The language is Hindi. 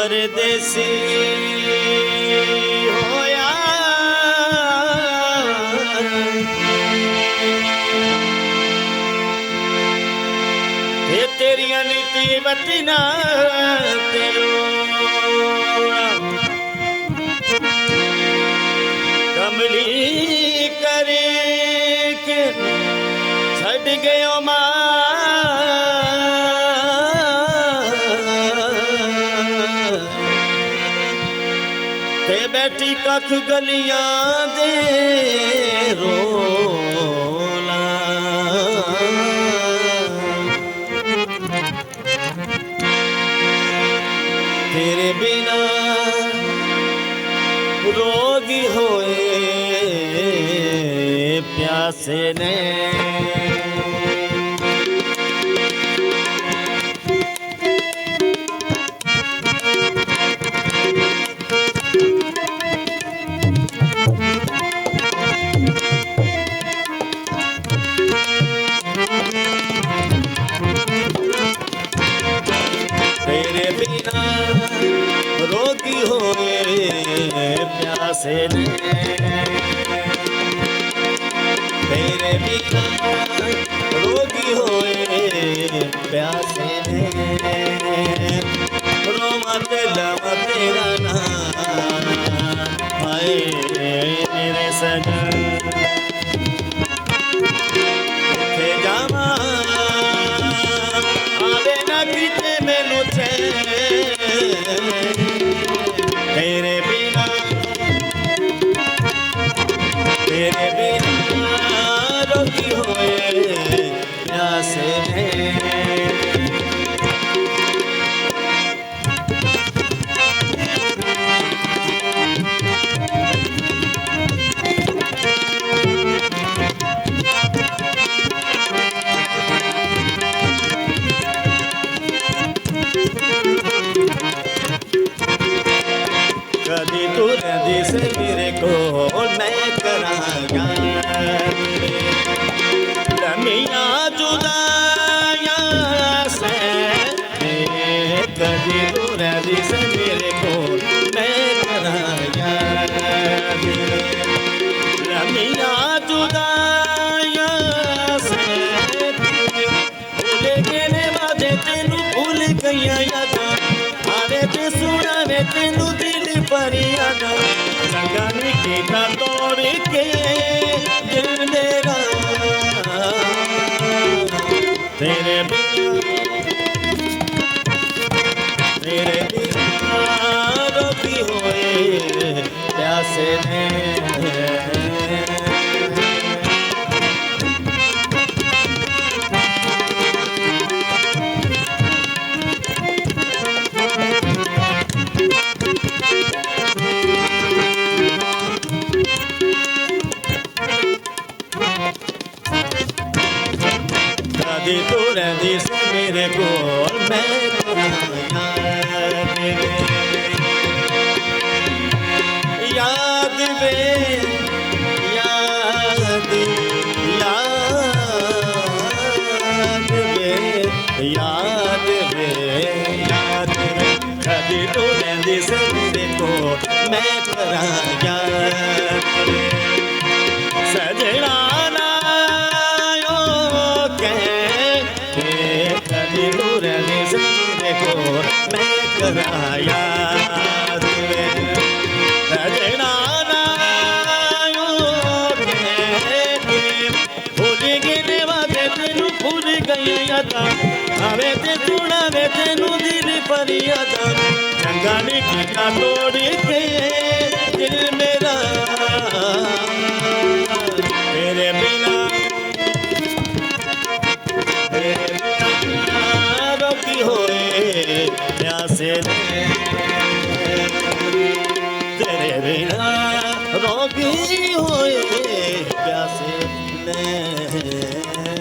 परदेसी होया ते तेरिया नीति बतना तेरो कमली करे के छड़ गयो मां ते बैठी कख गलियां दे रोला तेरे बिना रोगी होए प्यासे ने तेरे बिना रोगी होए प्यासे ने तेरे बिना रोगी होए प्यासे ने रोमा लवा तेरा नाम हाय मेरे सजन थे जावा आवे ना किते मैनू तेरे बिना रोगी होए प्यासे ने कदी तू रही से मेरे को मैं कराया लमिया जुदाया से कदी तू रही से मेरे को मैं कराया लमिया जुदाया से भूल गए बाजे तेनू भूल गईया याद आवे ते सुना वे तेनू परियादा चंगा निकीता तोड़ के दिल मेरा तेरे बिना रोगी होए प्यासे ने कदी तू रही से मेरे को मैं याद वे याद याद वे याद वे याद वे कदी तू रही से मेरे को मैं कराया सजना मैं कराया सजना भूल गए वादे तेनू भूल गई यादा आवे ते सुना वे तेनू दिल परियादा चंगा निकीता तोड़ के दिल मेरा तेरे बिना रोगी होए प्यासे ने तेरे बिना रोगी होए प्यासे ने।